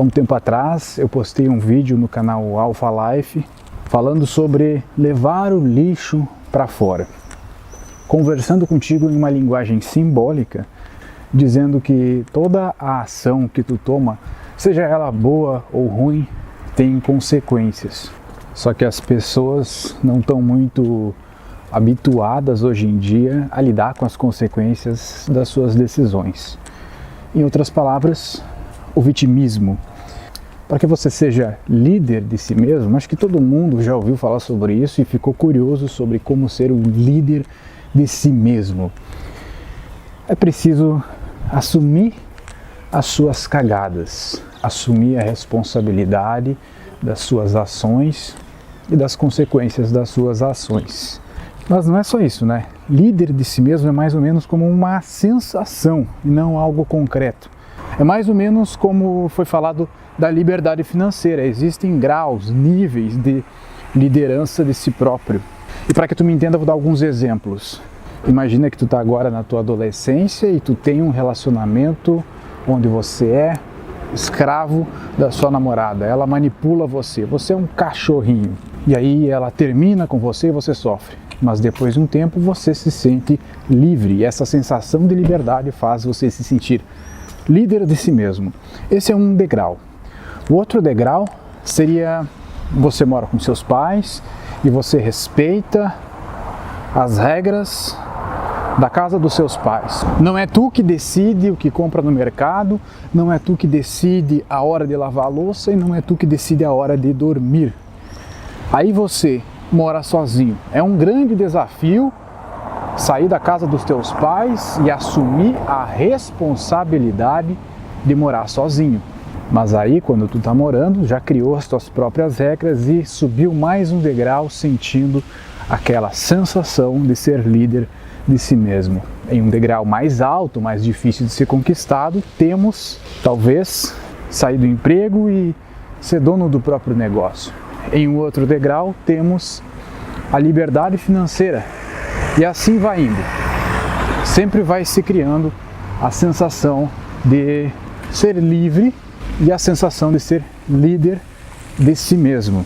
Há um tempo atrás eu postei um vídeo no canal Alpha Life falando sobre levar o lixo para fora, conversando contigo em uma linguagem simbólica, dizendo que toda a ação que tu toma, seja ela boa ou ruim, tem consequências. Só que as pessoas não estão muito habituadas hoje em dia a lidar com as consequências das suas decisões. Em outras palavras, o vitimismo. Para que você seja líder de si mesmo, acho que todo mundo já ouviu falar sobre isso e ficou curioso sobre como ser um líder de si mesmo. É preciso assumir as suas cagadas, assumir a responsabilidade das suas ações e das consequências das suas ações. Mas não é só isso, né? Líder de si mesmo é mais ou menos como uma sensação e não algo concreto. É mais ou menos como foi falado da liberdade financeira. Existem graus, níveis de liderança de si próprio. E para que tu me entenda, eu vou dar alguns exemplos. Imagina que tu está agora na tua adolescência e tu tem um relacionamento onde você é escravo da sua namorada. Ela manipula você. Você é um cachorrinho. E aí ela termina com você e você sofre. Mas depois de um tempo você se sente livre. E essa sensação de liberdade faz você se sentir líder de si mesmo. Esse é um degrau. O outro degrau seria: você mora com seus pais e você respeita as regras da casa dos seus pais. Não é tu que decide o que compra no mercado, não é tu que decide a hora de lavar a louça e não é tu que decide a hora de dormir. Aí você mora sozinho. É um grande desafio sair da casa dos teus pais e assumir a responsabilidade de morar sozinho. Mas aí, quando tu tá morando, já criou as tuas próprias regras e subiu mais um degrau, sentindo aquela sensação de ser líder de si mesmo. Em um degrau mais alto, mais difícil de ser conquistado, temos, talvez, sair do emprego e ser dono do próprio negócio. Em um outro degrau, temos a liberdade financeira. E assim vai indo. Sempre vai se criando a sensação de ser livre e a sensação de ser líder de si mesmo.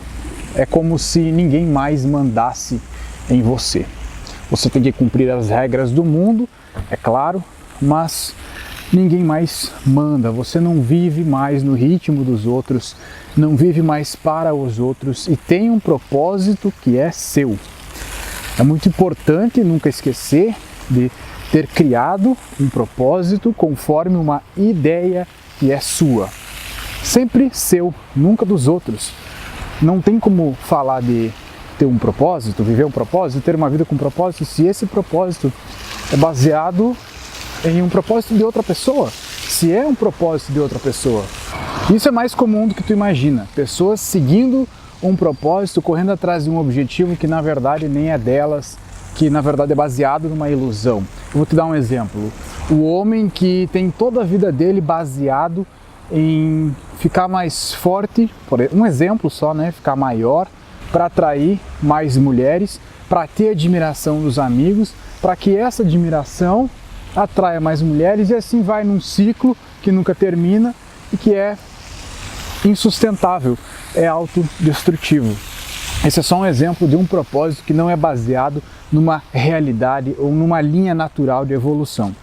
É como se ninguém mais mandasse em você. Você tem que cumprir as regras do mundo, é claro, mas ninguém mais manda. Você não vive mais no ritmo dos outros, não vive mais para os outros e tem um propósito que é seu. É muito importante nunca esquecer de ter criado um propósito conforme uma ideia que é sua. Sempre seu, nunca dos outros. Não tem como falar de ter um propósito, viver um propósito, ter uma vida com propósito, se esse propósito é baseado em um propósito de outra pessoa. Se é um propósito de outra pessoa. Isso é mais comum do que tu imagina. Pessoas seguindo um propósito, correndo atrás de um objetivo que na verdade nem é delas, que na verdade é baseado numa ilusão. Eu vou te dar um exemplo. O homem que tem toda a vida dele baseado em ficar mais forte, um exemplo só, né? Ficar maior, para atrair mais mulheres, para ter admiração dos amigos, para que essa admiração atraia mais mulheres e assim vai num ciclo que nunca termina e que é insustentável, é autodestrutivo. Esse é só um exemplo de um propósito que não é baseado numa realidade ou numa linha natural de evolução.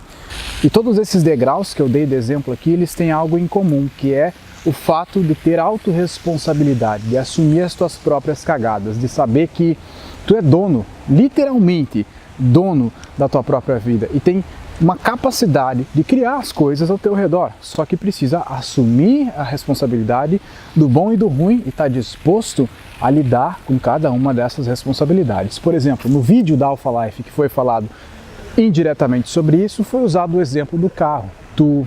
E todos esses degraus que eu dei de exemplo aqui, eles têm algo em comum, que é o fato de ter autorresponsabilidade, de assumir as tuas próprias cagadas, de saber que tu é dono, literalmente dono da tua própria vida e tem uma capacidade de criar as coisas ao teu redor, só que precisa assumir a responsabilidade do bom e do ruim e estar disposto a lidar com cada uma dessas responsabilidades. Por exemplo, no vídeo da Alpha Life que foi falado indiretamente sobre isso, foi usado o exemplo do carro. Tu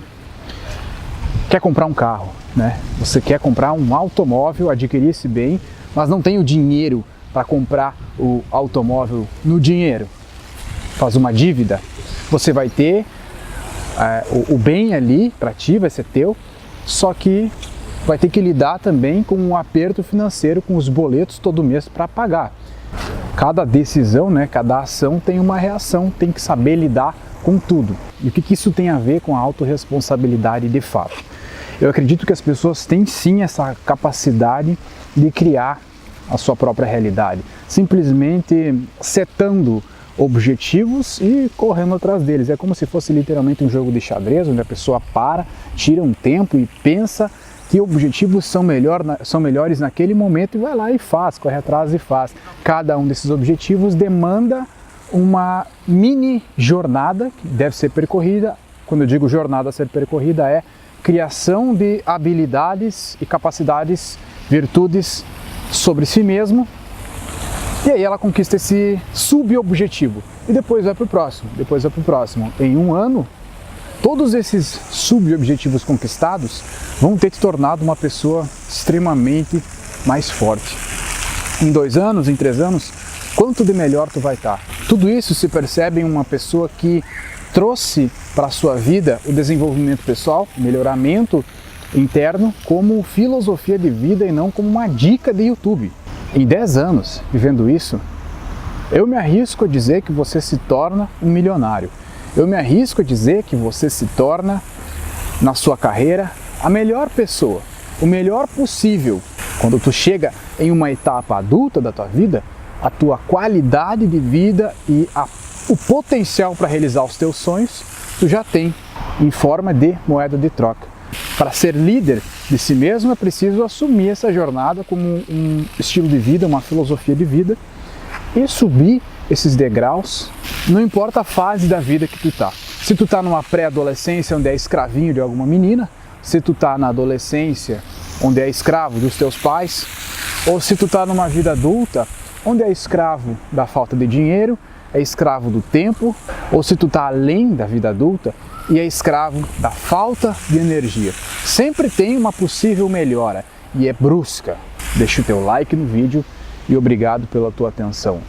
quer comprar um carro, né? Você quer comprar um automóvel, adquirir esse bem, mas não tem o dinheiro para comprar o automóvel no dinheiro. Faz uma dívida. Você vai ter o bem ali para ti, vai ser teu, só que vai ter que lidar também com um aperto financeiro, com os boletos todo mês para pagar. Cada decisão, né, cada ação tem uma reação, tem que saber lidar com tudo. E o que isso tem a ver com a autorresponsabilidade de fato? Eu acredito que as pessoas têm sim essa capacidade de criar a sua própria realidade, simplesmente setando objetivos e correndo atrás deles. É como se fosse literalmente um jogo de xadrez, onde a pessoa para, tira um tempo e pensa que objetivos são melhores naquele momento e vai lá e faz, corre atrás e faz. Cada um desses objetivos demanda uma mini jornada que deve ser percorrida. Quando eu digo jornada a ser percorrida, é criação de habilidades e capacidades, virtudes sobre si mesmo, e aí ela conquista esse subobjetivo e depois vai para o próximo, depois vai para o próximo. Em um ano, todos esses subobjetivos conquistados vão ter te tornado uma pessoa extremamente mais forte. Em 2 anos, em 3 anos, quanto de melhor tu vai estar? Tudo isso se percebe em uma pessoa que trouxe para a sua vida o desenvolvimento pessoal, o melhoramento interno, como filosofia de vida e não como uma dica de YouTube. Em 10 anos vivendo isso, eu me arrisco a dizer que você se torna um milionário. Eu me arrisco a dizer que você se torna, na sua carreira, a melhor pessoa, o melhor possível. Quando tu chega em uma etapa adulta da tua vida, a tua qualidade de vida e o potencial para realizar os teus sonhos, tu já tem em forma de moeda de troca. Para ser líder de si mesmo é preciso assumir essa jornada como um estilo de vida, uma filosofia de vida e subir esses degraus, não importa a fase da vida que tu tá. Se tu tá numa pré-adolescência onde é escravinho de alguma menina, se tu tá na adolescência onde é escravo dos teus pais, ou se tu tá numa vida adulta onde é escravo da falta de dinheiro, é escravo do tempo, ou se tu tá além da vida adulta e é escravo da falta de energia. Sempre tem uma possível melhora e é brusca. Deixa o teu like no vídeo e obrigado pela tua atenção.